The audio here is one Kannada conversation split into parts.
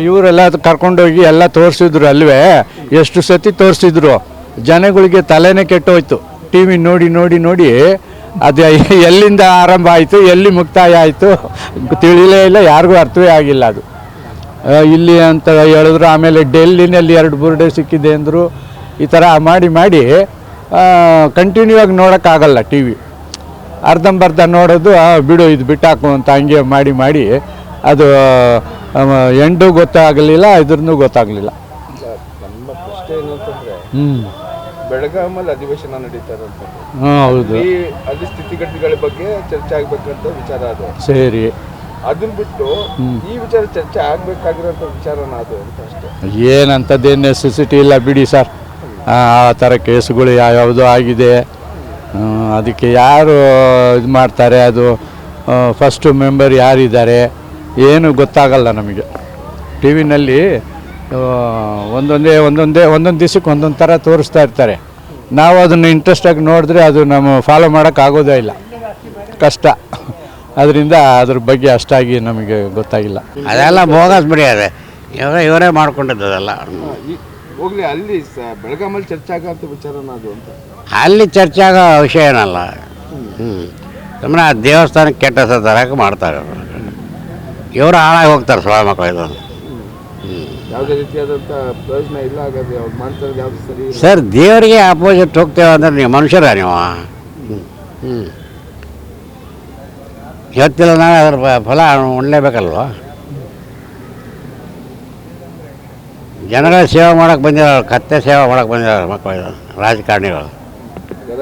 ಇವರೆಲ್ಲ ಕರ್ಕೊಂಡೋಗಿ ಎಲ್ಲ ತೋರಿಸಿದ್ರು ಅಲ್ವೇ, ಎಷ್ಟು ಸತಿ ತೋರಿಸಿದ್ರು. ಜನಗಳಿಗೆ ತಲೆನೇ ಕೆಟ್ಟೋಯ್ತು. ಟಿ ವಿ ನೋಡಿ ನೋಡಿ ನೋಡಿ ಅದು ಎಲ್ಲಿಂದ ಆರಂಭ ಆಯಿತು, ಎಲ್ಲಿ ಮುಕ್ತಾಯ ಆಯಿತು ತಿಳಿಲೇ ಇಲ್ಲ, ಯಾರಿಗೂ ಅರ್ಥವೇ ಆಗಿಲ್ಲ ಅದು. ಇಲ್ಲಿ ಅಂತ ಹೇಳಿದ್ರು, ಆಮೇಲೆ ಡೆಲ್ಲಿನಲ್ಲಿ 2 ಬುರ್ಡೆ ಸಿಕ್ಕಿದೆ ಅಂದರು. ಈ ಥರ ಮಾಡಿ ಮಾಡಿ ಕಂಟಿನ್ಯೂ ಆಗಿ ನೋಡೋಕ್ಕಾಗಲ್ಲ ಟಿ ವಿ. ಅರ್ಧಂಬರ್ಧ ನೋಡೋದು, ಬಿಡು ಇದು ಬಿಟ್ಟಾಕು ಅಂತ ಹಂಗೆ ಮಾಡಿ ಮಾಡಿ ಅದು ಎಂಡು ಗೊತ್ತಾಗಲಿಲ್ಲ, ಇದ್ರೂ ಗೊತ್ತಾಗಲಿಲ್ಲ. ನಮ್ಮ ಪ್ರಶ್ನೆ ಏನು ಅಂತಂದರೆ, ಬೆಳಗಾಮಲ್ಲಿ ಅಧಿವೇಶನ ನಡೀತಾ ಇರೋದು, ಹೌದು, ಅಲ್ಲಿ ಸ್ಥಿತಿಗತಿಗಳ ಬಗ್ಗೆ ಚರ್ಚೆ ಆಗಬೇಕಂತ ವಿಚಾರ ಅದು. ಸರಿ, ಅದನ್ನ ಬಿಟ್ಟು ಈ ವಿಚಾರ ಚರ್ಚೆ ಆಗಬೇಕಾಗಿರೋಂಥ ವಿಚಾರನ ಅದು ಅಂತ ಅಷ್ಟೇ. ಏನಂಥದ್ದೇನು ನೆಸೆಸಿಟಿ ಇಲ್ಲ ಬಿಡಿ ಸರ್. ಆ ಥರ ಕೇಸುಗಳು ಯಾವ್ಯಾವುದೋ ಆಗಿದೆ. ಅದಕ್ಕೆ ಯಾರು ಇದು ಮಾಡ್ತಾರೆ, ಅದು ಫಸ್ಟು ಮೆಂಬರ್ ಯಾರಿದ್ದಾರೆ ಏನು ಗೊತ್ತಾಗಲ್ಲ ನಮಗೆ. ಟಿ ವಿನಲ್ಲಿ ಒಂದೊಂದು ದಿವಸಕ್ಕೆ ಒಂದೊಂದು ಥರ ತೋರಿಸ್ತಾ ಇರ್ತಾರೆ. ನಾವು ಅದನ್ನು ಇಂಟ್ರೆಸ್ಟಾಗಿ ನೋಡಿದ್ರೆ ಅದು ನಮ್ಮ ಫಾಲೋ ಮಾಡೋಕ್ಕಾಗೋದೇ ಇಲ್ಲ, ಕಷ್ಟ. ಅದರಿಂದ ಅದ್ರ ಬಗ್ಗೆ ಅಷ್ಟಾಗಿ ನಮಗೆ ಗೊತ್ತಾಗಿಲ್ಲ. ಅದೆಲ್ಲ ಬೋಗಸ್ ಬಿಡಿ, ಅದೇ ಇವರೇ ಮಾಡ್ಕೊಂಡಿದ್ದದೆಲ್ಲ. ಹೋಗ್ಲಿ, ಅಲ್ಲಿ ಬೆಳಗಾಮಲ್ಲಿ ಚರ್ಚೆ ಆಗೋಂಥ ವಿಚಾರನ ಅದು ಅಂತ. ಅಲ್ಲಿ ಚರ್ಚೆ ಆಗೋ ವಿಷಯ ಏನಲ್ಲ. ಸುಮ್ಮನೆ ಆ ದೇವಸ್ಥಾನಕ್ಕೆ ಕೆಟ್ಟ ಹೆಸರು ತರಕ್ಕೆ ಮಾಡ್ತಾರೆ. ಇವರು ಹಾಳಾಗಿ ಹೋಗ್ತಾರೆ ಸೊಳ ಮಕ್ಕಳು. ಇದು ಯಾವುದೇ ರೀತಿಯಾದಂಥ ಪ್ರಯೋಜನ ಇಲ್ಲ. ಹಾಗಾದ್ರೆ ಅವ್ರು ಮಾಡ್ತಾರೆ ಯಾವುದು ಸರಿ ಸರ್, ದೇವರಿಗೆ ಅಪೋಸಿಟ್ ಹೋಗ್ತೇವೆ ಅಂದ್ರೆ ನೀವು ಮನುಷ್ಯರ ನೀವು. ಇವತ್ತಿಲ್ಲ ನಾಳೆ ಅದ್ರ ಫಲ ಉಣ್ಲೇಬೇಕಲ್ವ. ಜನಗಳ ಸೇವೆ ಮಾಡೋಕ್ಕೆ ಬಂದಿರೋರು, ಕತ್ತೆ ಸೇವೆ ಮಾಡೋಕ್ಕೆ ಬಂದಿರೋರು ಮಕ್ಕಳು, ರಾಜಕಾರಣಿಗಳು.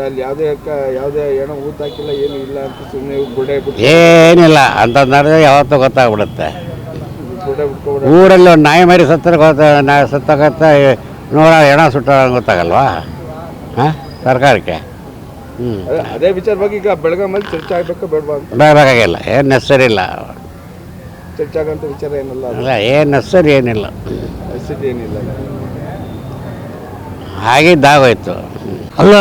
ಅಲ್ಲಿ ಯಾವುದೇ ಏನೋ ಊಟ ಹಾಕಿಲ್ಲ, ಏನೂ ಇಲ್ಲ ಅಂತ ಸುಮ್ಮನೆ ಬುಡೆ ಏನಿಲ್ಲ ಅಂತ ನಡೆದ್ರೆ ಯಾವತ್ತೂ ಗೊತ್ತಾಗ್ಬಿಡುತ್ತೆ. ಊರಲ್ಲಿ ಒಂದು ನಾಯಿ ಮರಿ ಸತ್ತಾಗತ್ತ 100 ಹೆಣ ಸುಟ್ಟ ಗೊತ್ತಾಗಲ್ವಾ ಸರ್ಕಾರಕ್ಕೆ. ಅದೇ ವಿಚಾರ ಬಗ್ಗೆ ಈಗ ಬೆಳಗಾಮಲ್ಲಿ ಚರ್ಚೆ ಆಗಬೇಕಾ ಬೇಡವಾ ಅಂತ? ಬೇಕಾಗಿಲ್ಲ, ಏನು ನೆಸರಿ ಇಲ್ಲ. ಚರ್ಚೆ ಆಗೋಂಥ ವಿಚಾರ ಏನಲ್ಲ ಅಲ್ಲ, ಏನು ನೆಸರಿ ಏನಿಲ್ಲ, ಏನಿಲ್ಲ. ಹಾಗಿದ್ದಾಗೋಯ್ತು. ಅಲ್ಲ,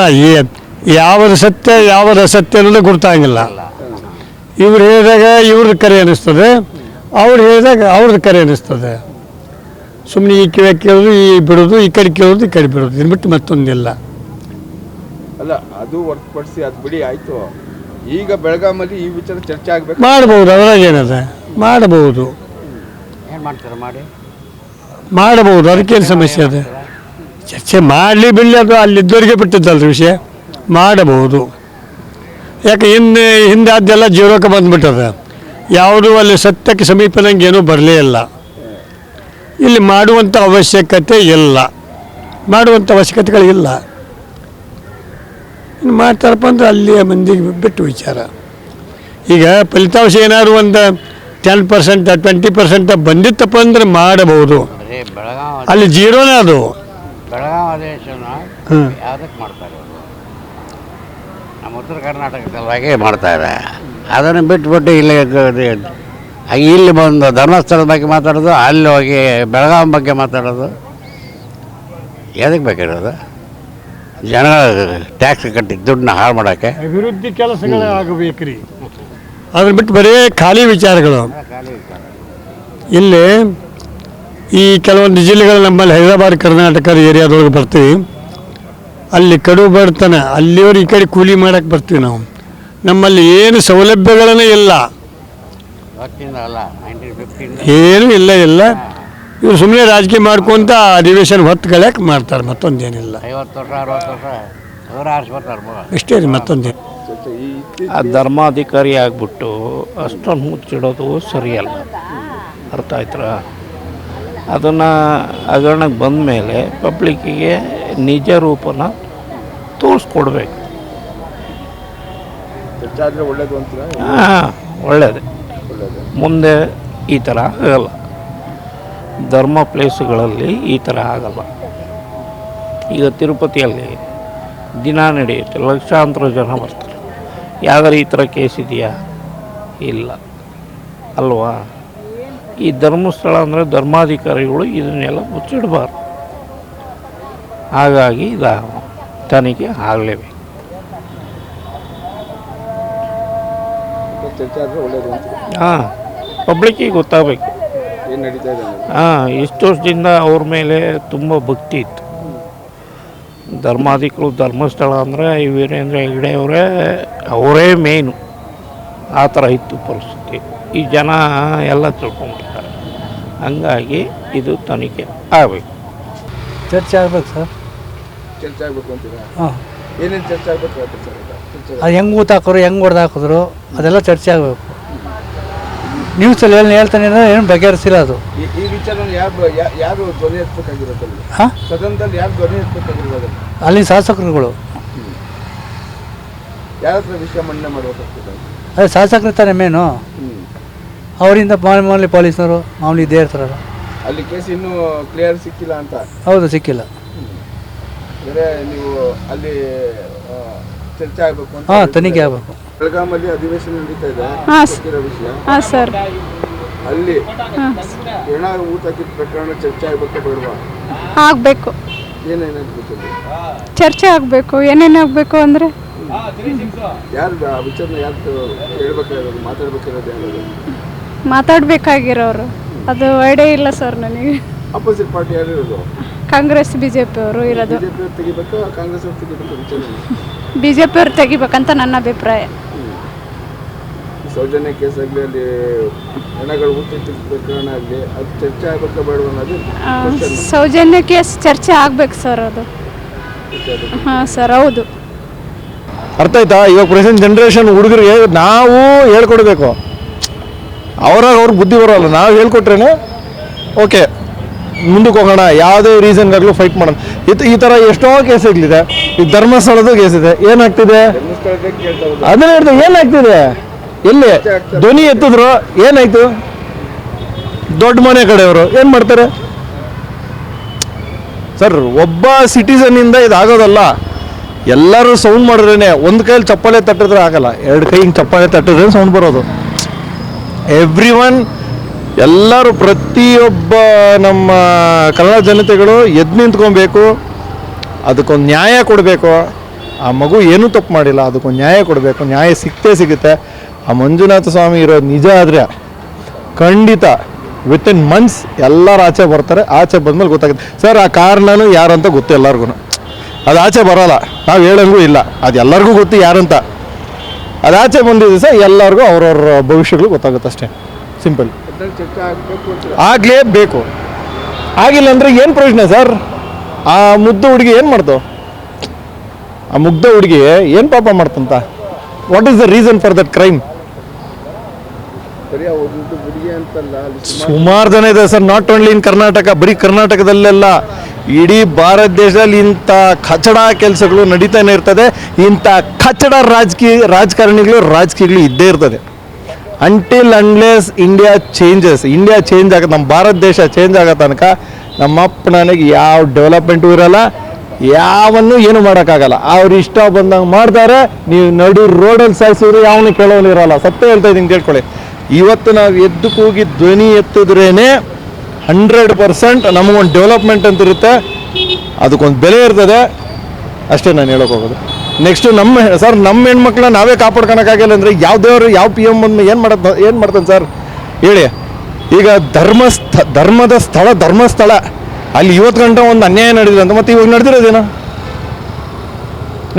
ಯಾವ್ದು ಸತ್ಯ ಯಾವ್ದು ಅಸತ್ಯ ಅನ್ನೋದು ಗೊತ್ತಾಗಿಲ್ಲ. ಇವ್ರು ಹೇಳಿದಾಗ ಇವ್ರದ್ದು ಕರೆ ಅನ್ನಿಸ್ತದೆ, ಅವ್ರು ಹೇಳಿದಾಗ ಅವ್ರದ್ದು ಕರೆ ಅನ್ನಿಸ್ತದೆ. ಸುಮ್ಮನೆ ಈ ಕಿವಿ ಕೇಳೋದು, ಈ ಬಿಡೋದು, ಈ ಕಡೆ ಕೇಳೋದು, ಈ ಕಡೆ ಬಿಡೋದು, ಇದು ಬಿಟ್ಟು ಮತ್ತೊಂದಿಲ್ಲ. ಅಲ್ಲ, ಅದು ಹೊರತುಪಡಿಸಿ ಅದು ಬಿಡಿ ಆಯಿತು. ಈಗ ಬೆಳಗಾಮಲ್ಲಿ ಈ ವಿಚಾರ ಚರ್ಚೆ ಆಗಬೇಕು, ಮಾಡ್ಬೋದು. ಅದ್ರಾಗ ಏನದ ಮಾಡಬಹುದು, ಏನು ಮಾಡ್ತಾರೆ ಮಾಡಬಹುದು. ಅದಕ್ಕೇನು ಸಮಸ್ಯೆ ಅದ? ಚರ್ಚೆ ಮಾಡಲಿ ಬಿಡಲಿ, ಅದು ಅಲ್ಲಿದ್ದವರಿಗೆ ಬಿಟ್ಟಿದ್ದಲ್ರಿ ವಿಷಯ. ಮಾಡಬಹುದು. ಯಾಕೆ ಹಿಂದೆ ಅದೆಲ್ಲ ಜೀರೋಕ್ಕೆ ಬಂದುಬಿಟ್ಟದ. ಯಾವುದೂ ಅಲ್ಲಿ ಸತ್ಯಕ್ಕೆ ಸಮೀಪದಂಗೆ ಏನೂ ಬರಲೇ ಇಲ್ಲ. ಇಲ್ಲಿ ಮಾಡುವಂಥ ಅವಶ್ಯಕತೆ ಇಲ್ಲ, ಮಾಡುವಂಥ ಅವಶ್ಯಕತೆಗಳಿಲ್ಲ. ಇನ್ನು ಮಾಡ್ತಾರಪ್ಪ ಅಂದ್ರೆ ಅಲ್ಲಿಯ ಮಂದಿಗೆ ಬಿಟ್ಟು ವಿಚಾರ. ಈಗ ಫಲಿತಾಂಶ ಏನಾದ್ರು ಒಂದು 10% 20% ಬಂದಿತ್ತಪ್ಪ ಅಂದ್ರೆ ಮಾಡಬಹುದು. ಅಲ್ಲಿ ಜೀರೋನೇ ಅದು. ಬೆಳಗಾವಿ ಅಧಿವೇಶನ ಯಾವುದಕ್ಕೆ ಮಾಡ್ತಾರೆ? ನಮ್ಮ ಉತ್ತರ ಕರ್ನಾಟಕ ಸಲುವಾಗಿ ಮಾಡ್ತಾರೆ. ಅದನ್ನು ಬಿಟ್ಬಿಟ್ಟು ಇಲ್ಲಿ ಬಂದು ಧರ್ಮಸ್ಥಳದ ಬಗ್ಗೆ ಮಾತಾಡೋದು, ಅಲ್ಲಿ ಹೋಗಿ ಬೆಳಗಾವಿ ಬಗ್ಗೆ ಮಾತಾಡೋದು ಎದಕ್ಕೆ ಬೇಕಿರೋದು? ಜನ ಟ್ಯಾಕ್ಸ್ ಕಟ್ಟಿ ದುಡ್ಡನ್ನ ಹಾಳು ಮಾಡೋಕ್ಕೆ. ಅಭಿವೃದ್ಧಿ ಕೆಲಸಗಳೇ ಆಗಬೇಕ್ರಿ, ಅದನ್ನು ಬಿಟ್ಟು ಬರೀ ಖಾಲಿ ವಿಚಾರಗಳು. ಇಲ್ಲಿ ಈ ಕೆಲವೊಂದು ಜಿಲ್ಲೆಗಳು ನಮ್ಮಲ್ಲಿ ಹೈದರಾಬಾದ್ ಕರ್ನಾಟಕ ಏರಿಯಾದೊಳಗೆ ಬರ್ತೀವಿ. ಅಲ್ಲಿ ಕಡು ಬಡತನ, ಅಲ್ಲಿಯವರು ಈ ಕಡೆ ಕೂಲಿ ಮಾಡೋಕ್ಕೆ ಬರ್ತೀವಿ ನಾವು. ನಮ್ಮಲ್ಲಿ ಏನು ಸೌಲಭ್ಯಗಳೇ ಇಲ್ಲ, ಏನೂ ಇಲ್ಲ. ಇವರು ಸುಮ್ಮನೆ ರಾಜಕೀಯ ಮಾಡ್ಕೊಂತ ಅಧಿವೇಶನ ಹೊತ್ತುಗಳಕ್ಕೆ ಮಾಡ್ತಾರೆ, ಮತ್ತೊಂದೇನಿಲ್ಲ. 50 ವರ್ಷ 60 ವರ್ಷ ಅಷ್ಟೇ ರೀ, ಮತ್ತೊಂದೇನು. ಆ ಧರ್ಮಾಧಿಕಾರಿ ಆಗ್ಬಿಟ್ಟು ಅಷ್ಟೊಂದು ಮುಚ್ಚಿಡೋದು ಸರಿಯಲ್ಲ. ಅರ್ಥ ಆಯ್ತರ? ಅದನ್ನು ಹಗರಣಕ್ಕೆ ಬಂದ ಮೇಲೆ ಪಬ್ಲಿಕ್ಕಿಗೆ ನಿಜ ರೂಪನ ತೋರಿಸ್ಕೊಡ್ಬೇಕು. ಹಾಂ, ಒಳ್ಳೆಯದೇ. ಮುಂದೆ ಈ ಥರ ಆಗಲ್ಲ. ಧರ್ಮ ಪ್ಲೇಸುಗಳಲ್ಲಿ ಈ ಥರ ಆಗಲ್ಲ. ಈಗ ತಿರುಪತಿಯಲ್ಲಿ ದಿನ ನಡೆಯುತ್ತೆ, ಲಕ್ಷಾಂತರ ಜನ ಬರ್ತಾರೆ. ಯಾವ್ದಾರು ಈ ಥರ ಕೇಸ್ ಇದೆಯಾ? ಇಲ್ಲ ಅಲ್ವಾ? ಈ ಧರ್ಮಸ್ಥಳ ಅಂದರೆ ಧರ್ಮಾಧಿಕಾರಿಗಳು ಇದನ್ನೆಲ್ಲ ಮುಚ್ಚಿಡಬಾರ್ದು. ಹಾಗಾಗಿ ತನಿಖೆ ಆಗಲೇಬೇಕು. ಹಾಂ, ಪಬ್ಲಿಕ್ಕಿಗೆ ಗೊತ್ತಾಗಬೇಕು. ಏನು ನಡೀತಾ ಇದೆ ಅನ್ನೋದು. ಇಷ್ಟು ವರ್ಷದಿಂದ ಅವ್ರ ಮೇಲೆ ತುಂಬ ಭಕ್ತಿ ಇತ್ತು. ಧರ್ಮಾಧಿಕರು ಧರ್ಮಸ್ಥಳ ಅಂದರೆ ವೀರೇಂದ್ರ ಹೆಗ್ಗಡೆ ಅವರೇ ಮೇಯ್ನು. ಆ ಥರ ಇತ್ತು ಪರಿಸ್ಥಿತಿ. ಈ ಜನ ಎಲ್ಲ ತಿಳ್ಕೊಂಡ್ಬಿಟ್ಟಿದ್ದಾರೆ. ಹಂಗಾಗಿ ಇದು ತನಿಖೆ ಆಗಬೇಕು. ಚರ್ಚೆ ಆಗ್ಬೇಕು ಸರ್. ಚರ್ಚೆ ಆಗಬೇಕು ಅಂತೀರಾ? ಹಾಂ, ಏನೇನು ಚರ್ಚೆ ಆಗಬೇಕು ಸರ್? ಚರ್ಚೆ ಅದು ಹೆಂಗೆ ಊತ ಹಾಕಿದ್ರು, ಹೆಂಗೆ ಹೊಡೆದು ಹಾಕಿದ್ರು, ಅದೆಲ್ಲ ಚರ್ಚೆ ಆಗಬೇಕು. ನ್ಯೂಸಲ್ಲಿ ಏನು ಹೇಳ್ತಾನೆ ಏನು ಬಗೆಹರಿಸಿಲ್ಲ ಅದು. ಈ ವಿಚಾರನ ಯಾರು ಧ್ವನಿ ಎತ್ತಬೇಕಾಗಿರೋದಲ್ಲಿ? ಹಾಂ, ಸದನದಲ್ಲಿ ಯಾರು ಧ್ವನಿ ಎತ್ತಬೇಕಾಗಿರೋದಲ್ಲಿ? ಅಲ್ಲಿನ ಶಾಸಕರುಗಳು. ಯಾರ ಹತ್ರ ವಿಷಯ ಮಂಡನೆ ಮಾಡಬೇಕಾಗ್ತದೆ? ಅದೇ ಶಾಸಕರು ತಾನೇ ಮೇನು. ಅವರಿಂದ ಮಾಮೂಲಿ ಪೊಲೀಸರು ಮಾಮೂಲಿ ಇದ್ದೇ ಇರ್ತಾರಲ್ಲ. ಅಲ್ಲಿ ಕೇಸ್ ಇನ್ನೂ ಕ್ಲಿಯರ್ ಸಿಕ್ಕಿಲ್ಲ ಅಂತ? ಹೌದು, ಸಿಕ್ಕಿಲ್ಲ. ಅಂದರೆ ನೀವು ಅಲ್ಲಿ ಚರ್ಚೆ ಆಗಬೇಕು ಅಂತ? ಹಾಂ, ತನಿಖೆ ಆಗಬೇಕು. ಬೆಳಗಾಮಲ್ಲಿ ಅಧಿವೇಶನ ನಡೀತಾ ಇದೆ. ಗೊತ್ತಿರೋ ವಿಷಯ. ಹಾಂ ಸರ್. ಅಲ್ಲಿ ಹೆಣ ಊಟ ಹಾಕಿದ ಪ್ರಕರಣ ಚರ್ಚೆ ಆಗಬೇಕು ಬೇಡವಾ? ಆಗಬೇಕು. ಏನೇನಾಗಬೇಕು? ಚರ್ಚೆ ಆಗಬೇಕು. ಏನೇನಾಗಬೇಕು ಅಂದರೆ ಯಾರು ಆ ವಿಚಾರನ ಯಾರು ಹೇಳ್ಬೇಕಾಗಿರೋದು, ಮಾತಾಡ್ಬೇಕಾಗಿರೋದು ಯಾರು? ಮಾತಾಡಬೇಕಾಗಿರೋರು ಅದು ಐಡಿಯಾ ಇಲ್ಲ ಸರ್ ನನಗೆ. ಅಪೋಸಿಟ್ ಪಾರ್ಟಿ ಯಾರು ಇರೋದು? ಕಾಂಗ್ರೆಸ್ ಬಿ ಜೆ ಪಿ ಅವರು ಇರೋದು. ಬಿಜೆಪಿ ಅವ್ರು ತೆಗಿಬೇಕು, ಕಾಂಗ್ರೆಸ್ ಅವ್ರು ತೆಗಿಬೇಕು ವಿಚಾರ? ಬಿ ಜೆ ಪಿ ಅವ್ರು ತೆಗಿಬೇಕಂತ ನನ್ನ ಅಭಿಪ್ರಾಯ. ಸೌಜನ್ಯ ಕೇಸ್ ಆಗಲಿ, ಅಲ್ಲಿ ಹೆಣಗಳು ಊಟ ಪ್ರಕರಣ ಆಗಲಿ, ಅದು ಚರ್ಚೆ ಆಗಬೇಕಾ ಬೇಡ ಅನ್ನೋದು ಸೌಜನ್ಯ ಕೇಸ್ ಚರ್ಚೆ ಆಗ್ಬೇಕು ಸರ್ ಅದು. ಹಾಂ ಸರ್, ಹೌದು. ಅರ್ಥ ಆಯ್ತಾ? ಇವಾಗ ಪ್ರೆಸೆಂಟ್ ಜನ್ರೇಷನ್ ಹುಡುಗರಿಗೆ ನಾವು ಹೇಳ್ಕೊಡ್ಬೇಕು. ಅವ್ರಾಗ ಅವ್ರಿಗೆ ಬುದ್ಧಿ ಬರೋಲ್ಲ. ನಾವು ಹೇಳ್ಕೊಟ್ರೇನೆ ಓಕೆ ಮುಂದಕ್ಕೆ ಹೋಗೋಣ, ಯಾವುದೇ ರೀಸನ್ಗಾಗಲೂ ಫೈಟ್ ಮಾಡೋಣ. ಈ ಥರ ಎಷ್ಟೋ ಕೇಸ್ಗಳಿದೆ. ಈ ಧರ್ಮಸ್ಥಳದ ಕೇಸ್ ಇದೆ. ಏನಾಗ್ತಿದೆ ಅದನ್ನ ಹೇಳ್ದೆ, ಏನಾಗ್ತಿದೆ? ಎಲ್ಲಿ ಧ್ವನಿ ಎತ್ತಿದ್ರು ಏನಾಯ್ತು? ದೊಡ್ಡ ಮನೆ ಕಡೆಯವರು ಏನು ಮಾಡ್ತಾರೆ ಸರ್? ಒಬ್ಬ ಸಿಟಿಸನ್ನಿಂದ ಇದಾಗೋದಲ್ಲ. ಎಲ್ಲರೂ ಸೌಂಡ್ ಮಾಡಿದ್ರೇ, ಒಂದು ಕೈಯಲ್ಲಿ ಚಪ್ಪಾಳೆ ತಟ್ಟಿದ್ರೆ ಆಗಲ್ಲ, ಎರಡು ಕೈ ಹಿಂಗೆ ಚಪ್ಪಾಳೆ ತಟ್ಟಿದ್ರೆ ಸೌಂಡ್ ಬರೋದು. ಎವ್ರಿ ಒನ್, ಎಲ್ಲರೂ, ಪ್ರತಿಯೊಬ್ಬ ನಮ್ಮ ಕನ್ನಡ ಜನತೆಗಳು ಎದ್ದು ನಿಂತ್ಕೊಬೇಕು. ಅದಕ್ಕೊಂದು ನ್ಯಾಯ ಕೊಡಬೇಕು. ಆ ಮಗು ಏನೂ ತಪ್ಪು ಮಾಡಿಲ್ಲ, ಅದಕ್ಕೊಂದು ನ್ಯಾಯ ಕೊಡಬೇಕು. ನ್ಯಾಯ ಸಿಗುತ್ತೆ. ಆ ಮಂಜುನಾಥ ಸ್ವಾಮಿ ಇರೋದು ನಿಜ ಆದರೆ ಖಂಡಿತ ವಿತಿನ್ ಮಂತ್ಸ್ ಎಲ್ಲರೂ ಆಚೆ ಬರ್ತಾರೆ. ಆಚೆ ಬಂದ್ಮೇಲೆ ಗೊತ್ತಾಗುತ್ತೆ ಸರ್. ಆ ಕಾರಣನೂ ಯಾರಂತ ಗೊತ್ತು ಎಲ್ಲರಿಗೂ. ಅದು ಆಚೆ ಬರೋಲ್ಲ, ನಾವು ಹೇಳಂಗೂ ಇಲ್ಲ. ಅದು ಎಲ್ಲರಿಗೂ ಗೊತ್ತು ಯಾರಂತ. ಅದು ಆಚೆ ಬಂದಿದೆ ಸರ್, ಎಲ್ಲರಿಗೂ ಅವ್ರವ್ರ ಭವಿಷ್ಯಗಳು ಗೊತ್ತಾಗುತ್ತೆ ಅಷ್ಟೇ. ಸಿಂಪಲ್. ಚರ್ಚೆ ಆಗಬೇಕು ಅಂತ ಆಗಲೇಬೇಕು. ಆಗಿಲ್ಲ ಅಂದರೆ ಏನು ಪ್ರಯೋಜನ ಸರ್? ಆ ಮುಗ್ಧ ಹುಡುಗಿ ಏನು ಮಾಡ್ತು? ಆ ಮುಗ್ಧ ಹುಡುಗಿ ಏನು ಪಾಪ ಮಾಡ್ತಂತ? What is the reason for that crime? ಬರೀ ಒಂದು ಹುಡುಗಿ ಅಂತಲ್ಲ, ಅಲ್ಲಿ ಸುಮಾರು ಜನ ಇದೆ sir. Not only in Karnataka, ಬರೀ ಕರ್ನಾಟಕದಲ್ಲೆಲ್ಲ, ಇಡೀ ಭಾರತ ದೇಶದಲ್ಲಿ ಇಂಥ ಕಚಡ ಕೆಲಸಗಳು ನಡೀತಾನೆ ಇರ್ತದೆ. ಇಂಥ ಕಚಡ ರಾಜಕಾರಣಿಗಳು ಇದ್ದೇ ಇರ್ತದೆ. Until unless India changes, India change ಆಗುತ್ತೆ, ನಮ್ಮ ಭಾರತ ದೇಶ ಚೇಂಜ್ ಆಗೋ ತನಕ ನಮ್ಮಪ್ಪ ನನಗೆ ಯಾವ ಡೆವಲಪ್ಮೆಂಟು ಇರೋಲ್ಲ, ಯಾವನ್ನೂ ಏನು ಮಾಡೋಕ್ಕಾಗಲ್ಲ. ಅವ್ರು ಇಷ್ಟ ಬಂದಂಗೆ ಮಾಡ್ತಾರೆ. ನೀವು ನಡು ರೋಡಲ್ಲಿ ಸಾಯಿಸಿದ್ರು ಯಾವನು ಕೇಳೋನು ಇರೋಲ್ಲ. ಸತ್ಯ ಹೇಳ್ತಾ ಇದ್ದೀನಿ ಕೇಳ್ಕೊಳ್ಳಿ. ಇವತ್ತು ನಾವು ಎದ್ದು ಕೂಗಿ ಧ್ವನಿ ಎತ್ತಿದ್ರೇ 100% ನಮಗೊಂದು ಡೆವಲಪ್ಮೆಂಟ್ ಅಂತ ಇರುತ್ತೆ, ಅದಕ್ಕೊಂದು ಬೆಲೆ ಇರ್ತದೆ. ಅಷ್ಟೇ ನಾನು ಹೇಳೋಕೆ ಹೋಗೋದು. ನೆಕ್ಸ್ಟು ನಮ್ಮ ಹೆಣ್ಮಕ್ಳನ್ನ ನಾವೇ ಕಾಪಾಡ್ಕೊಳಕ್ಕಾಗಿಲ್ಲ ಅಂದರೆ ಯಾವ ದೇವರು, ಯಾವ ಪಿ ಎಮ್ ಬಂದು ಏನು ಮಾಡ್ತಾನೆ ಸರ್ ಹೇಳಿ? ಈಗ ಧರ್ಮಸ್ಥಳ ಅಲ್ಲಿ 20 ಗಂಟೆ ಒಂದು ಅನ್ಯಾಯ ನಡೆದಿದೆ ಅಂತ, ಮತ್ತೆ ಇವಾಗ ನಡೆದಿರೋದೇನೋ?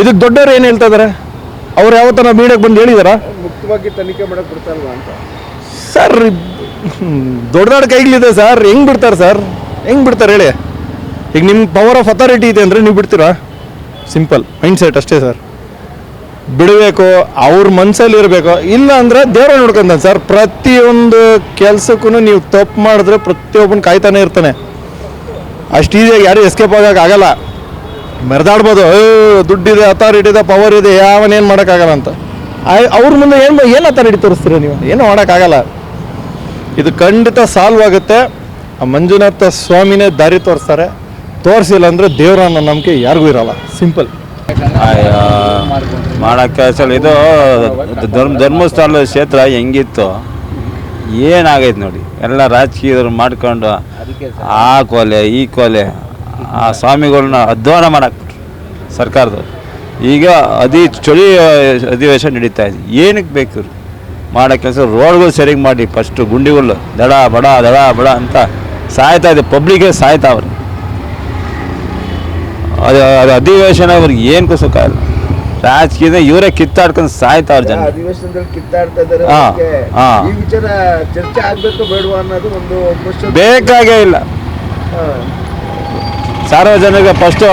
ಇದಕ್ಕೆ ದೊಡ್ಡವ್ರು ಏನು ಹೇಳ್ತಾ ಇದ್ದಾರೆ? ಅವ್ರು ಯಾವತ್ತನ ಮೀಡಿಯಾಗೆ ಬಂದು ಹೇಳಿದಾರ ಮುಕ್ತವಾಗಿ ತನಿಖೆ ಮಾಡಕ್ಕೆ ಬಿಡ್ತಾರಲ್ವಾ ಅಂತ? ಸರ್ ದೊಡ್ಡ ದೊಡ್ಡ ಕೈಗಳಿದೆ ಸರ್, ಹೆಂಗೆ ಬಿಡ್ತಾರೆ ಸರ್? ಹೆಂಗೆ ಬಿಡ್ತಾರೆ ಹೇಳಿ? ಈಗ ನಿಮ್ಮ ಪವರ್ ಆಫ್ ಅಥಾರಿಟಿ ಇದೆ ಅಂದರೆ ನೀವು ಬಿಡ್ತೀರಾ? ಸಿಂಪಲ್ ಮೈಂಡ್ ಸೆಟ್ ಅಷ್ಟೇ ಸರ್. ಬಿಡಬೇಕು, ಅವ್ರ ಮನಸ್ಸಲ್ಲಿ ಇರಬೇಕು. ಇಲ್ಲ ಅಂದರೆ ದೇವ್ರ ನೋಡ್ಕೊಂತಾನೆ ಸರ್. ಪ್ರತಿಯೊಂದು ಕೆಲಸಕ್ಕೂ ನೀವು ತಪ್ಪು ಮಾಡಿದ್ರೆ ಪ್ರತಿಯೊಬ್ಬನ ಕಾಯ್ತಾನೆ ಇರ್ತಾನೆ. ಅಷ್ಟು ಈಸಿಯಾಗಿ ಯಾರು ಎಸ್ಕೇಪ್ ಆಗೋಕ್ಕಾಗಲ್ಲ. ಮೆರೆದಾಡ್ಬೋದು, ದುಡ್ಡಿದೆ, ಅಥಾರಿಟಿ ಇದೆ, ಪವರ್ ಇದೆ, ಯಾವನೇನು ಮಾಡೋಕ್ಕಾಗಲ್ಲ ಅಂತ. ಅವ್ರ ಮುಂದೆ ಏನು ಅಥಾರಿಟಿ ತೋರಿಸ್ತೀರ ನೀವು? ಏನು ಮಾಡೋಕ್ಕಾಗಲ್ಲ. ಇದು ಖಂಡಿತ ಸಾಲ್ವ್ ಆಗುತ್ತೆ. ಆ ಮಂಜುನಾಥ ಸ್ವಾಮಿನೇ ದಾರಿ ತೋರಿಸ್ತಾರೆ. ತೋರಿಸಿಲ್ಲ ಅಂದರೆ ದೇವರ ಅನ್ನೋ ನಂಬಿಕೆ ಯಾರಿಗೂ ಇರಲ್ಲ. ಸಿಂಪಲ್. ಮಾಡೋಕ್ಕೆ ಸರ್ ಇದು ಧರ್ಮಸ್ಥಳ ಕ್ಷೇತ್ರ ಹೆಂಗಿತ್ತು ಏನಾಗೈತೆ ನೋಡಿ. ಎಲ್ಲ ರಾಜಕೀಯದವ್ರು ಮಾಡ್ಕೊಂಡು ಆ ಕೊಲೆ ಈ ಕೊಲೆ ಆ ಸ್ವಾಮಿಗಳನ್ನ ಅಧ್ವಾನ ಮಾಡಾಕ್ಬಿಟ್ರು ಸರ್ಕಾರದವ್ರು. ಈಗ ಚಳಿ ಅಧಿವೇಶನ ನಡೀತಾ ಇದೆ. ಏನಕ್ಕೆ ಬೇಕು? ಮಾಡೋ ಕೆಲಸ ರೋಡ್ಗಳು ಸರಿಗೆ ಮಾಡಿ ಫಸ್ಟು ಗುಂಡಿಗಳು ದಡ ಬಡ ಅಂತ ಸಾಯ್ತಾ ಇದೆ, ಪಬ್ಲಿಕ್ಗೆ ಸಾಯ್ತಾವ್ರೆ. ಅದು ಅಧಿವೇಶನ ಇವ್ರಿಗೆ ಏನು ಸುಖ ಇಲ್ಲ, ರಾಜಕೀಯದ ಇವರೇ ಕಿತ್ತಾಡ್ಕೊಂಡು ಸಾಯ್ತಾವ್ರೆ ಜನ. ಅಧಿವೇಶನದಲ್ಲಿ ಕಿತ್ತಾಡ್ತಾ ಇದ್ದಾರೆ. ಹಾ, ಹಾ. ಈ ವಿಚಾರ ಚರ್ಚೆ ಆಗ್ಬೇಕು ಬೇಡವಾ ಅನ್ನೋದು ಒಂದು ಕ್ವಶನ್. ಬೇಕಾಗೇ ಇಲ್ಲ. ಸಾರ್ವಜನಿಕ ಫಸ್ಟು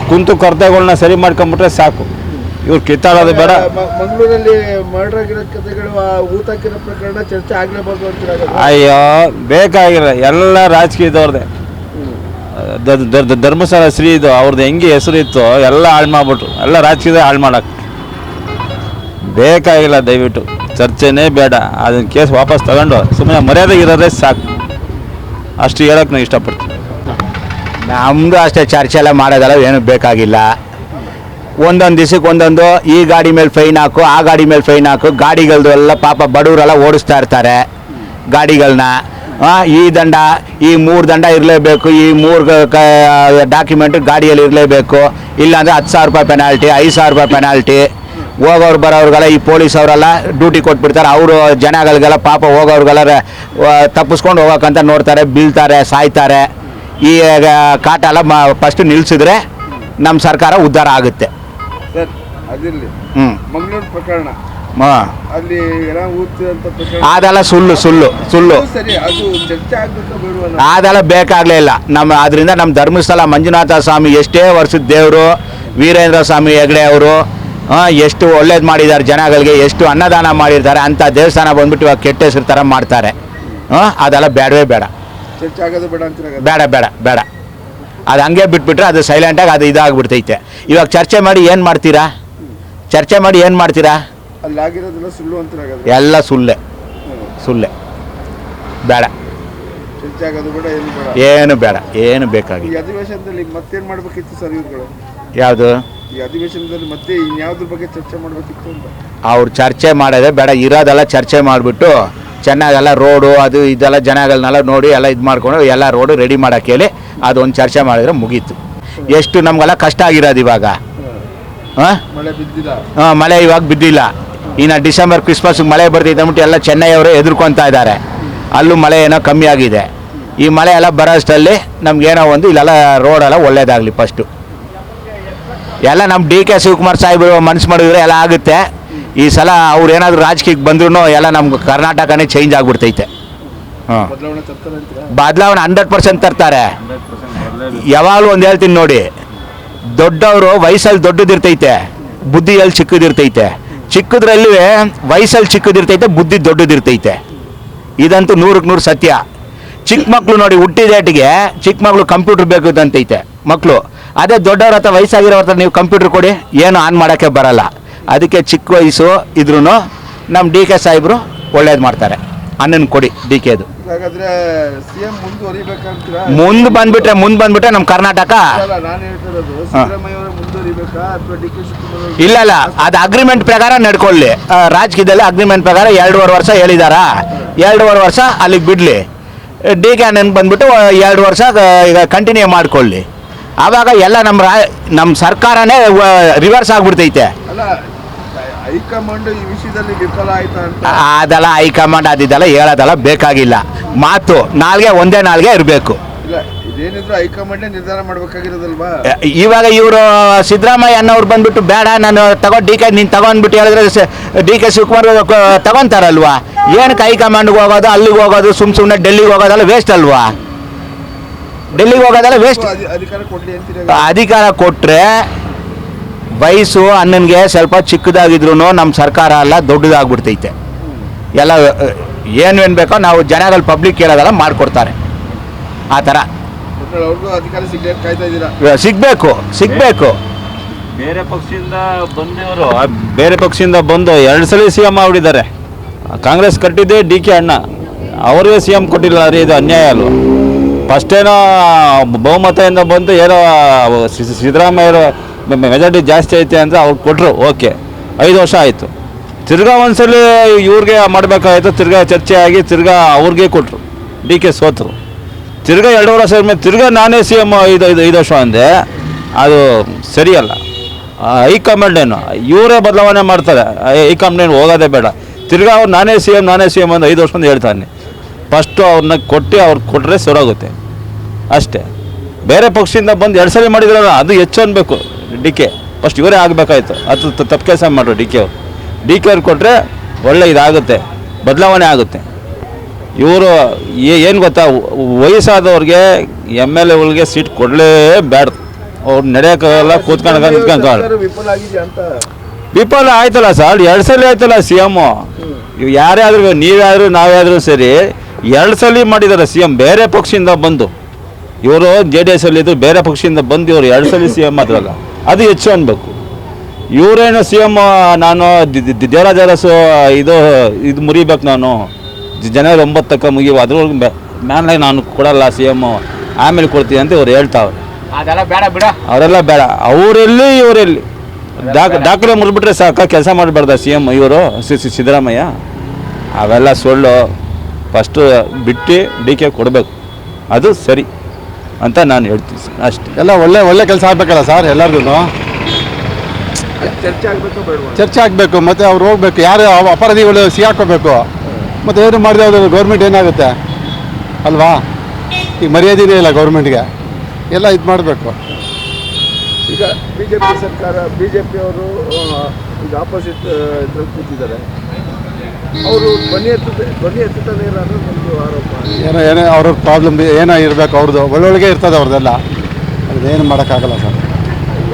ಕುಂತು ಕೊರತೆಗಳನ್ನ ಸರಿ ಮಾಡ್ಕೊಂಬಿಟ್ರೆ ಸಾಕು, ಇವ್ರು ಕಿತ್ತಾಡೋದು ಬೇಡ. ಮಂಗಳೂರಲ್ಲಿ ಮರ್ಡರ್ ಆಗಿರೋ ಕಥೆಗಳು, ಊತ ಹಾಕಿರೋ ಪ್ರಕರಣ ಚರ್ಚೆ ಆಗ್ಲೇಬಾರ್ದು ಅಂತೀರ? ಅಯ್ಯೋ ಬೇಕಾಗಿಲ್ಲ, ಎಲ್ಲ ರಾಜಕೀಯದವ್ರದ್ದೇ. ಧರ್ಮಸ್ಥಳ ಶ್ರೀ ಇದು ಅವ್ರದ್ದು ಹೆಂಗೆ ಹೆಸರು ಇತ್ತು ಎಲ್ಲ ಹಾಳು ಮಾಡ್ಬಿಟ್ರು, ಎಲ್ಲ ರಾಜಕೀಯದ ಹಾಳು ಮಾಡಕ್ಕೆ ಬೇಕಾಗಿಲ್ಲ. ದಯವಿಟ್ಟು ಚರ್ಚೆನೇ ಬೇಡ, ಅದನ್ನ ಕೇಸ್ ವಾಪಸ್ ತಗೊಂಡು ಸುಮ್ಮನೆ ಮರ್ಯಾದೆ ಇರೋದೇ ಸಾಕು, ಅಷ್ಟು ಹೇಳಕ್ಕೆ ನಾನು ಇಷ್ಟಪಡ್ತೀನಿ. ನಮ್ಮದು ಅಷ್ಟೇ, ಚರ್ಚೆ ಎಲ್ಲ ಮಾಡೋದಲ್ಲ, ಏನು ಬೇಕಾಗಿಲ್ಲ. ಒಂದೊಂದು ದಿವಸಕ್ಕೆ ಒಂದೊಂದು, ಈ ಗಾಡಿ ಮೇಲೆ ಫೈನ್ ಹಾಕು, ಆ ಗಾಡಿ ಮೇಲೆ ಫೈನ್ ಹಾಕು, ಗಾಡಿಗಳದ್ದು ಎಲ್ಲ ಪಾಪ ಬಡವರೆಲ್ಲ ಓಡಿಸ್ತಾ ಇರ್ತಾರೆ ಗಾಡಿಗಳನ್ನ. ಈ ದಂಡ, ಈ 3 ದಂಡ ಇರಲೇಬೇಕು, ಈ 3 ಡಾಕ್ಯುಮೆಂಟ್ ಗಾಡಿಯಲ್ಲಿ ಇರಲೇಬೇಕು, ಇಲ್ಲಾಂದರೆ 10,000 ರೂಪಾಯಿ ಪೆನಾಲ್ಟಿ, 5,000 ರೂಪಾಯಿ ಪೆನಾಲ್ಟಿ. ಹೋಗೋರು ಬರೋರಿಗೆಲ್ಲ ಈ ಪೊಲೀಸ್ ಅವರೆಲ್ಲ ಡ್ಯೂಟಿ ಕೊಟ್ಬಿಡ್ತಾರೆ, ಅವರು ಜನಗಳಿಗೆಲ್ಲ ಪಾಪ ಹೋಗೋರಿಗೆಲ್ಲ ತಪ್ಪಿಸ್ಕೊಂಡು ಹೋಗೋಕ್ಕಂತ ನೋಡ್ತಾರೆ, ಬೀಳ್ತಾರೆ, ಸಾಯ್ತಾರೆ. ಈ ಕಾಟ ಎಲ್ಲ ಫಸ್ಟ್ ನಿಲ್ಲಿಸಿದ್ರೆ ನಮ್ಮ ಸರ್ಕಾರ ಉದ್ಧಾರ ಆಗುತ್ತೆ. ಸರ್ ಅದಿರಲಿ, ಮಂಗಳೂರು ಪ್ರಕರಣ ಅಲ್ಲಿ ಅದೆಲ್ಲ ಸುಳ್ಳು. ಸರಿ, ಅದು ಚರ್ಚೆ ಆಗ್ಬೇಕು ಬೇಡವಾ? ಅದೆಲ್ಲ ಬೇಕಾಗಲೇ ಇಲ್ಲ. ಅದರಿಂದ ನಮ್ಮ ಧರ್ಮಸ್ಥಳ ಮಂಜುನಾಥ ಸ್ವಾಮಿ ಎಷ್ಟೇ ವರ್ಷದ ದೇವರು, ವೀರೇಂದ್ರ ಸ್ವಾಮಿ ಹೆಗ್ಡೆ ಅವರು ಎಷ್ಟು ಒಳ್ಳೇದು ಮಾಡಿದ್ದಾರೆ ಜನಗಳಿಗೆ, ಎಷ್ಟು ಅನ್ನದಾನ ಮಾಡಿರ್ತಾರೆ. ಅಂಥ ದೇವಸ್ಥಾನ ಬಂದ್ಬಿಟ್ಟು ಇವಾಗ ಕೆಟ್ಟ ಹೆಸರು ಥರ ಮಾಡ್ತಾರೆ. ಅದೆಲ್ಲ ಬೇಡವೇ ಬೇಡ, ಚರ್ಚೆ ಆಗೋದು ಬೇಡ ಅಂತೀರ? ಬೇಡ. ಅದು ಹಂಗೆ ಬಿಟ್ಬಿಟ್ರೆ ಅದು ಸೈಲೆಂಟಾಗಿ ಅದು ಇದಾಗ್ಬಿಡ್ತೈತೆ. ಇವಾಗ ಚರ್ಚೆ ಮಾಡಿ ಏನು ಮಾಡ್ತೀರಾ? ಅಲ್ಲಾಗಿರೋದೆಲ್ಲ ಸುಳ್ಳು ಅಂತೀರ? ಎಲ್ಲ ಸುಳ್ಳೆ. ಬೇಡ, ಚರ್ಚೆ ಆಗೋದು ಬೇಡ, ಏನು ಬೇಡ, ಏನು ಬೇಕಾಗಿಲ್ಲ. ಈ ಅಧಿವೇಶನದಲ್ಲಿ ಮತ್ತೇನು ಮಾಡಬೇಕಿತ್ತು ಸರ್ ಇವ್ರುಗಳು? ಯಾವುದು ಈ ಅಧಿವೇಶನದಲ್ಲಿ ಮತ್ತೆ ಇನ್ಯಾವ್ದ್ರ ಬಗ್ಗೆ ಚರ್ಚೆ ಮಾಡಬೇಕಿತ್ತು ಅಂತ? ಅವ್ರು ಚರ್ಚೆ ಮಾಡೋದೇ ಬೇಡ, ಇರೋದೆಲ್ಲ ಚರ್ಚೆ ಮಾಡಿಬಿಟ್ಟು ಚೆನ್ನಾಗೆಲ್ಲ ರೋಡು ಅದು ಇದೆಲ್ಲ ಜನಗಳನ್ನೆಲ್ಲ ನೋಡಿ ಎಲ್ಲ ಇದು ಮಾಡ್ಕೊಂಡು ಎಲ್ಲ ರೋಡು ರೆಡಿ ಮಾಡೋಕ್ಕೆ ಹೇಳಿ ಅದೊಂದು ಚರ್ಚೆ ಮಾಡಿದ್ರೆ ಮುಗೀತು. ಎಷ್ಟು ನಮಗೆಲ್ಲ ಕಷ್ಟ ಆಗಿರೋದು ಇವಾಗ. ಮಳೆ ಇವಾಗ ಬಿದ್ದಿಲ್ಲ. ಇನ್ನು ಡಿಸೆಂಬರ್ ಕ್ರಿಸ್ಮಸ್ಗೆ ಮಳೆ ಬರ್ತೈತೆ ಅಂದ್ಬಿಟ್ಟು ಎಲ್ಲ ಚೆನ್ನೈಯವರು ಎದುರ್ಕೊತಾ ಇದ್ದಾರೆ. ಅಲ್ಲೂ ಮಳೆ ಏನೋ ಕಮ್ಮಿ ಆಗಿದೆ. ಈ ಮಳೆ ಎಲ್ಲ ಬರೋಷ್ಟರಲ್ಲಿ ನಮ್ಗೇನೋ ಒಂದು ಇಲ್ಲೆಲ್ಲ ರೋಡೆಲ್ಲ ಒಳ್ಳೇದಾಗಲಿ ಫಸ್ಟು. ಎಲ್ಲ ನಮ್ಮ DK ಶಿವಕುಮಾರ್ ಸಾಹೇಬರು ಮನಸ್ಸು ಮಾಡಿದ್ರೆ ಎಲ್ಲ ಆಗುತ್ತೆ. ಈ ಸಲ ಅವ್ರು ಏನಾದರೂ ರಾಜಕೀಯಕ್ಕೆ ಬಂದ್ರೂ ಎಲ್ಲ ನಮ್ಮ ಕರ್ನಾಟಕನೇ ಚೇಂಜ್ ಆಗಿಬಿಡ್ತೈತೆ. ಬದಲಾವಣೆ 100% ತರ್ತಾರೆ. ಯಾವಾಗಲೂ ಒಂದು ಹೇಳ್ತೀನಿ ನೋಡಿ, ದೊಡ್ಡವರು ವಯಸ್ಸಲ್ಲಿ ದೊಡ್ಡದಿರ್ತೈತೆ, ಬುದ್ಧಿಯಲ್ಲಿ ಚಿಕ್ಕದಿರ್ತೈತೆ. ಚಿಕ್ಕದ್ರಲ್ಲಿ ವಯಸ್ಸಲ್ಲಿ ಚಿಕ್ಕದಿರ್ತೈತೆ, ಬುದ್ಧಿ ದೊಡ್ಡದಿರ್ತೈತೆ. ಇದಂತೂ 100ಕ್ಕೆ 100 ಸತ್ಯ. ಚಿಕ್ಕ ಮಕ್ಕಳು ನೋಡಿ, ಹುಟ್ಟಿದೇಟಿಗೆ ಚಿಕ್ಕ ಮಕ್ಕಳು ಕಂಪ್ಯೂಟರ್ ಬೇಕು ಅಂತೈತೆ ಮಕ್ಕಳು. ಅದೇ ದೊಡ್ಡವ್ರ ಹತ್ರ ವಯಸ್ಸಾಗಿರೋ ಹತ್ರ ನೀವು ಕಂಪ್ಯೂಟರ್ ಕೊಡಿ, ಏನು ಆನ್ ಮಾಡೋಕ್ಕೆ ಬರಲ್ಲ. ಅದಕ್ಕೆ ಚಿಕ್ಕ ವಯಸ್ಸು ಇದ್ರೂ ನಮ್ಮ DK ಸಾಹೇಬರು ಒಳ್ಳೇದು ಮಾಡ್ತಾರೆ. ಅಣ್ಣನ ಕೊಡಿ DKದು. ಹಾಗಾದ್ರೆ ಸಿಎಂ ಮುಂದೆ ಬಂದ್ಬಿಟ್ರೆ ನಮ್ಮ ಕರ್ನಾಟಕ ಇಲ್ಲ ಅದು ಅಗ್ರಿಮೆಂಟ್ ಪ್ರಕಾರ ನಡ್ಕೊಳ್ಳಿ. ರಾಜಕೀಯದಲ್ಲಿ ಅಗ್ರಿಮೆಂಟ್ ಪ್ರಕಾರ 2.5 ವರ್ಷ ಹೇಳಿದಾರ, 2.5 ವರ್ಷ ಅಲ್ಲಿಗೆ ಬಿಡಲಿ. DK ಅಣ್ಣನ ಬಂದ್ಬಿಟ್ಟು 2 ವರ್ಷ ಈಗ ಕಂಟಿನ್ಯೂ ಮಾಡ್ಕೊಳ್ಳಿ. ಆವಾಗ ಎಲ್ಲ ನಮ್ಮ ಸರ್ಕಾರನೇ ರಿವರ್ಸ್ ಆಗ್ಬಿಡ್ತೈತೆ. ಹೈಕಮಾಂಡ್ ಈ ವಿಷಯದಲ್ಲಿ ವಿಫಲ ಆಯ್ತಾ ಅಂತ? ಅದೆಲ್ಲ ಹೈಕಮಾಂಡ್ ಅದಿದೆಲ್ಲ ಹೇಳೋದೆಲ್ಲ ಬೇಕಾಗಿಲ್ಲ. ಮಾತು ಒಂದೇ ನಾಲ್ಗೆ ಇರಬೇಕು. ಇಲ್ಲ, ಇದೇನಿದ್ರು ಹೈಕಮಾಂಡ್ ನಿರ್ಧಾರ ಮಾಡ್ಬೇಕಾಗಿರೋದಲ್ವಾ? ಇವಾಗ ಇವರು ಸಿದ್ದರಾಮಯ್ಯ ಅನ್ನೋರು ಬಂದ್ಬಿಟ್ಟು ಬೇಡ ನಾನು DK ನೀನು ತಗೊಂಡ್ಬಿಟ್ಟು ಹೇಳಿದ್ರೆ DK ಶಿವಕುಮಾರ್ ತಗೊಂತಾರಲ್ವಾ? ಏನಕ್ಕೆ ಹೈಕಮಾಂಡ್ಗೆ ಹೋಗೋದು, ಅಲ್ಲಿಗೆ ಹೋಗೋದು, ಸುಮ್ಮನೆ ಡೆಲ್ಲಿಗೆ ಹೋಗೋದೆಲ್ಲ ವೇಸ್ಟ್ ಅಲ್ವಾ? ಡೆಲ್ಲಿಗೆ ಹೋಗೋದೆಲ್ಲ ವೇಸ್ಟ್. ಅಧಿಕಾರ ಕೊಟ್ಟರೆ ವಯಸ್ಸು ಅಣ್ಣನಿಗೆ ಸ್ವಲ್ಪ ಚಿಕ್ಕದಾಗಿದ್ರು ನಮ್ಮ ಸರ್ಕಾರ ಎಲ್ಲ ದೊಡ್ಡದಾಗ್ಬಿಡ್ತೈತೆ. ಎಲ್ಲ ಏನೇನು ಬೇಕೋ ನಾವು ಜನಗಳು ಪಬ್ಲಿಕ್ ಕೇಳೋದೆಲ್ಲ ಮಾಡಿಕೊಡ್ತಾರೆ. ಆ ಥರ ಸಿಗಬೇಕು. ಬೇರೆ ಪಕ್ಷದಿಂದ ಬಂದು 2 ಸಲ CM ಆಗ್ಬಿಟ್ಟಿದ್ದಾರೆ. ಕಾಂಗ್ರೆಸ್ ಕಟ್ಟಿದ್ದೇ DK ಅಣ್ಣ, ಅವ್ರಿಗೆ CM ಕೊಟ್ಟಿಲ್ಲ. ರೀ ಇದು ಅನ್ಯಾಯ ಅಲ್ವ? ಫಸ್ಟೇನೋ ಬಹುಮತದಿಂದ ಬಂದು ಏನೋ ಸಿದ್ದರಾಮಯ್ಯರು ಮೆಜಾರಿಟಿ ಜಾಸ್ತಿ ಐತೆ ಅಂತ ಅವ್ರು ಕೊಟ್ಟರು, ಓಕೆ. 5 ವರ್ಷ ಆಯಿತು. ತಿರ್ಗಾ ಒಂದ್ಸಲಿ ಇವ್ರಿಗೆ ಮಾಡಬೇಕಾಯ್ತು, ತಿರ್ಗಾ ಚರ್ಚೆ ಆಗಿ ತಿರ್ಗಾ ಅವ್ರಿಗೆ ಕೊಟ್ಟರು. DK ಸೋತರು. ತಿರ್ಗಾ 2 ವರ್ಷ ಮೇಲೆ ತಿರ್ಗಾ ನಾನೇ CM 5 ವರ್ಷ ಅಂದೆ. ಅದು ಸರಿಯಲ್ಲ. ಹೈಕಮಾಂಡ್ ಏನು ಇವರೇ ಬದಲಾವಣೆ ಮಾಡ್ತಾರೆ. ಹೈಕಮಾಂಡ್ ಏನು ಹೋಗೋದೇ ಬೇಡ. ತಿರ್ಗಾ ಅವ್ರು ನಾನೇ ಸಿ ಎಮ್ ಒಂದು 5 ವರ್ಷದಿಂದ ಹೇಳ್ತಾನೆ. ಫಸ್ಟು ಅವ್ರನ್ನ ಅವ್ರು ಕೊಟ್ಟರೆ ಸರಿಯಾಗುತ್ತೆ ಅಷ್ಟೇ. ಬೇರೆ ಪಕ್ಷದಿಂದ ಬಂದು 2 ಸಲ ಮಾಡಿದ್ರಲ್ಲ, ಅದು ಹೆಚ್ಚು ಅನ್ಬೇಕು. ಡಿ ಕೆ ಫಸ್ಟ್ ಇವರೇ ಆಗಬೇಕಾಯ್ತು. ಅದು ತಪ್ಪು ಕೆಲಸ ಮಾಡ್ರು ಡಿ ಕೆ ಅವ್ರು ಕೊಟ್ಟರೆ ಒಳ್ಳೆ ಇದಾಗುತ್ತೆ, ಬದಲಾವಣೆ ಆಗುತ್ತೆ. ಇವರು ಏನು ಗೊತ್ತಾ, ವಯಸ್ಸಾದವ್ರಿಗೆ MLAಗಳಿಗೆ ಸೀಟ್ ಕೊಡಲೇಬೇಡ್ದು. ಅವ್ರು ನಡೆಯೋಕ್ಕಾಗಲ್ಲ, ಕೂತ್ಕೊಂಡು ವಿಫಲ ಆಗಿದೆ ಅಂತ. ವಿಫಲ ಆಯ್ತಲ್ಲ ಸರ್, 2 ಸಲ ಆಯ್ತಲ್ಲ CM. ಇವು ಯಾರೇ ಆದ್ರೂ, ನೀವ್ಯಾದ್ರು ನಾವ್ಯಾದ್ರೂ ಸರಿ, 2 ಸಲ ಮಾಡಿದ್ದಾರೆ CM ಬೇರೆ ಪಕ್ಷದಿಂದ ಬಂದು. ಇವರು JDS ಅಲ್ಲಿ ಇದ್ರು, ಬೇರೆ ಪಕ್ಷದಿಂದ ಬಂದು ಇವರು 2 ಸಲ CM ಮಾತ್ರಲ್ಲ, ಅದು ಹೆಚ್ಚು ಅನ್ಬೇಕು. ಇವರೇನು CM ನಾನು ದೇವರಾಜ ಅರಸು ಇದು ಮುರಿಬೇಕು, ನಾನು ಜನವರಿ 9ಕ್ಕೆ ಮುಗಿಯುವ, ಅದ್ರೊಳಗೆ ಮೇಲೆ ನಾನು ಕೊಡಲ್ಲ CM, ಆಮೇಲೆ ಕೊಡ್ತೀನಿ ಅಂತ ಇವ್ರು ಹೇಳ್ತಾವ್ರೆ. ಅವರೆಲ್ಲ ಬೇಡ, ಅವರೆಲ್ಲಿ ಇವರೆಲ್ಲಿ ದಾಖಲೆ ಮುರಿಬಿಟ್ರೆ ಸಾಕ, ಕೆಲಸ ಮಾಡಬಾರ್ದ CM ಇವರು ಸಿದ್ದರಾಮಯ್ಯ? ಅವೆಲ್ಲ ಸುಳ್ಳು. ಫಸ್ಟು ಬಿಟ್ಟು ಡಿ ಕೆ ಕೊಡಬೇಕು, ಅದು ಸರಿ ಅಂತ ನಾನು ಹೇಳ್ತೀನಿ ಸರ್, ಅಷ್ಟೇ. ಎಲ್ಲ ಒಳ್ಳೆ ಕೆಲಸ ಆಗಬೇಕಲ್ಲ ಸರ್, ಎಲ್ಲರಿಗೂ ಚರ್ಚೆ ಆಗಬೇಕು ಬೇಡವಾ? ಚರ್ಚೆ ಆಗಬೇಕು. ಮತ್ತು ಅವ್ರು ಹೋಗ್ಬೇಕು, ಯಾರು ಅಪರಾಧಿಗಳು ಸಿಗಾಕೋಬೇಕು. ಮತ್ತು ಏನು ಮಾಡಿದೆ ಅದು ಗೌರ್ಮೆಂಟ್ ಏನಾಗುತ್ತೆ ಅಲ್ವಾ? ಈಗ ಮರ್ಯಾದೆನೇ ಇಲ್ಲ ಗೌರ್ಮೆಂಟ್ಗೆ, ಎಲ್ಲ ಇದು ಮಾಡಬೇಕು. ಈಗ BJP ಸರ್ಕಾರ, BJP ಅವರು ಈಗ ಆಪೋಸಿಟ್ ಇದ್ರಲ್ಲಿ ಕೂತಿದ್ದಾರೆ. ಅವರು ಧ್ವನಿ ಎತ್ತುತ್ತಾನೆ ಅನ್ನೋದು ಒಂದು ಆರೋಪ. ಏನೋ ಅವ್ರ ಪ್ರಾಬ್ಲಮ್ ಏನೋ ಇರಬೇಕು, ಅವ್ರದ್ದು ಒಳ್ಳೊಳಗೆ ಇರ್ತದೆ ಅವ್ರದ್ದೆಲ್ಲ, ಅದೇನು ಮಾಡೋಕ್ಕಾಗಲ್ಲ ಸರ್.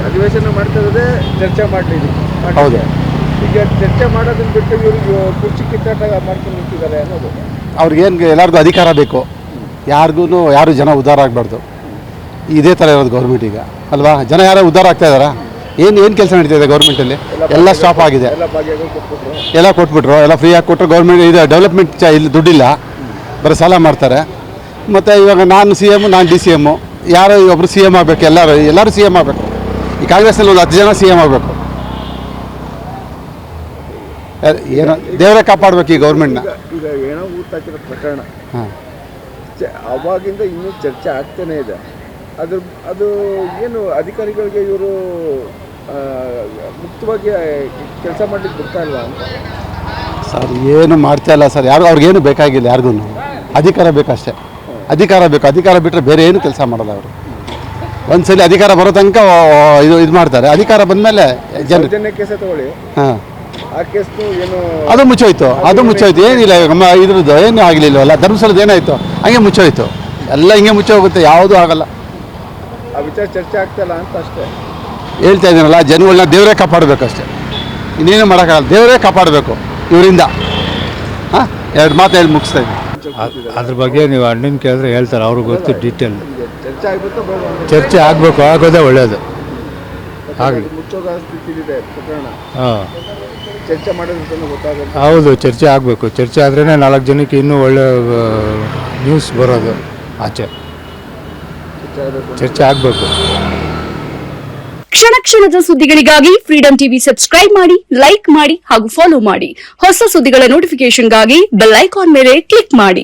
ಅಧಿವೇಶನ ಮಾಡ್ತಾ ಇರೋದೇ ಚರ್ಚೆ ಮಾಡಲಿಲ್ಲ. ಹೌದು. ಈಗ ಚರ್ಚೆ ಮಾಡೋದನ್ನ ಬಿಟ್ಟು ಇವ್ರಿಗೆ ಕುರ್ಚಿ ಕಿತ್ತಾಟ ಮಾಡ್ಕೊಂಡು ನಿಂತಿದ್ದಾರೆ ಅನ್ನೋದು. ಅವ್ರಿಗೇನು ಎಲ್ಲರಿಗೂ ಅಧಿಕಾರ ಬೇಕು, ಯಾರು ಜನ ಉದ್ಧಾರ ಆಗಬಾರ್ದು. ಇದೇ ಥರ ಇರೋದು ಗೌರ್ಮೆಂಟ್ ಈಗ ಅಲ್ವಾ? ಜನ ಯಾರೋ ಉದ್ಧಾರ ಆಗ್ತಾ ಇದ್ದಾರಾ? ಏನು ಕೆಲಸ ನಡೀತಿದೆ ಗೌರ್ಮೆಂಟಲ್ಲಿ? ಎಲ್ಲ ಸ್ಟಾಪ್ ಆಗಿದೆ. ಎಲ್ಲ ಕೊಟ್ಬಿಟ್ರು, ಎಲ್ಲ ಫ್ರೀಯಾಗಿ ಕೊಟ್ಟರು. ಗೌರ್ಮೆಂಟ್ ಇದು ಡೆವಲಪ್ಮೆಂಟ್ ಇಲ್ಲಿ ದುಡ್ಡಿಲ್ಲ, ಬರೀ ಸಾಲ ಮಾಡ್ತಾರೆ. ಮತ್ತು ಇವಾಗ ನಾನು CM, ನಾನು DCM, ಯಾರೋ ಒಬ್ಬರು CM ಆಗಬೇಕು. ಎಲ್ಲರೂ CM ಆಗಬೇಕು. ಈ ಕಾಂಗ್ರೆಸ್ನಲ್ಲಿ ಒಂದು 10 ಜನ CM ಆಗಬೇಕು. ಏನೋ ದೇವರೇ ಕಾಪಾಡಬೇಕು ಈ ಗೌರ್ಮೆಂಟ್ನ. ಈಗ ಏನೋ ಊಟ ಪ್ರಕರಣ ಹಾಂ, ಅವಾಗಿಂದ ಇನ್ನೂ ಚರ್ಚೆ ಆಗ್ತಾನೇ ಇದೆ. ಅದು ಏನು ಅಧಿಕಾರಿಗಳಿಗೆ ಇವರು ಮುಕ್ತವಾಗಿ ಕೆಲಸ ಮಾಡಲಿಕ್ಕೆ ಬಿಡ್ತಾ ಇಲ್ವಾ ಅಂತ ಸರ್? ಏನು ಮಾಡ್ತಾ ಇಲ್ಲ ಸರ್, ಅವ್ರಿಗೇನು ಬೇಕಾಗಿಲ್ಲ, ಯಾರಿಗೂ ಅಧಿಕಾರ ಬೇಕಷ್ಟೇ. ಅಧಿಕಾರ ಬಿಟ್ಟರೆ ಬೇರೆ ಏನು ಕೆಲಸ ಮಾಡಲ್ಲ ಅವರು. ಒಂದ್ಸಲಿ ಅಧಿಕಾರ ಬರೋ ತನಕ ಇದು ಮಾಡ್ತಾರೆ. ಅಧಿಕಾರ ಬಂದಮೇಲೆ ಜನ ಕೇಸ ತಗೊಳ್ಳಿ. ಹಾಂ, ಆ ಕೇಸ್ನು ಏನು ಅದು ಮುಚ್ಚೋಯ್ತು. ಏನಿಲ್ಲ ಇದ್ರದ್ದು ಏನು ಆಗಲಿಲ್ಲವಲ್ಲ. ಧರ್ಮಸ್ಥಳದ ಏನಾಯಿತು ಹಂಗೆ ಮುಚ್ಚೋಯ್ತು. ಎಲ್ಲ ಹಿಂಗೆ ಮುಚ್ಚೋಗುತ್ತೆ, ಯಾವುದೂ ಆಗಲ್ಲ. ಆ ವಿಚಾರ ಚರ್ಚೆ ಆಗ್ತಾಯಿಲ್ಲ ಅಂತ ಅಷ್ಟೇ ಹೇಳ್ತಾ ಇದ್ದೀನಲ್ಲ. ಜನಗಳನ್ನ ದೇವರೇ ಕಾಪಾಡಬೇಕಷ್ಟೇ, ಇನ್ನೇನು ಮಾಡೋಕ್ಕಾಗಲ್ಲ. ದೇವರೇ ಕಾಪಾಡಬೇಕು ಇವರಿಂದ. ಹಾಂ, 2 ಮಾತು ಹೇಳಿ ಮುಗಿಸ್ತಾ ಇದ್ದೀನಿ. ಅದ್ರ ಬಗ್ಗೆ ನೀವು ಅಣ್ಣನ ಕೇಳಿದ್ರೆ ಹೇಳ್ತಾರೆ, ಅವ್ರಿಗೆ ಗೊತ್ತು ಡೀಟೇಲ್. ಚರ್ಚೆ ಆಗಬೇಕು ಬೇಡ? ಚರ್ಚೆ ಆಗಬೇಕು, ಆಗೋದೇ ಒಳ್ಳೆಯದು. ಆಗಲಿ. ಮುಚ್ಚೋಗ ಸ್ಥಿತಿಲಿದೆ ಪ್ರಕರಣ. ಹಾಂ, ಚರ್ಚೆ ಮಾಡೋದ್ರಿಂದ ಗೊತ್ತಾಗುತ್ತೆ. ಹೌದು, ಚರ್ಚೆ ಆಗಬೇಕು. ಚರ್ಚೆ ಆದ್ರೇ 4 ಜನಕ್ಕೆ ಇನ್ನೂ ಒಳ್ಳೆ ನ್ಯೂಸ್ ಬರೋದು ಆಚೆ. ಚರ್ಚೆ ಆಗಬೇಕು. ಕ್ಷಣ ಕ್ಷಣದ ಸುದ್ದಿಗಳಿಗಾಗಿ ಫ್ರೀಡಂ ಟಿವಿ ಸಬ್ಸ್ಕ್ರೈಬ್ ಮಾಡಿ, ಲೈಕ್ ಮಾಡಿ ಹಾಗೂ ಫಾಲೋ ಮಾಡಿ. ಹೊಸ ಸುದ್ದಿಗಳ ನೋಟಿಫಿಕೇಶನ್ಗಾಗಿ ಬೆಲ್ ಐಕಾನ್ ಮೇಲೆ ಕ್ಲಿಕ್ ಮಾಡಿ.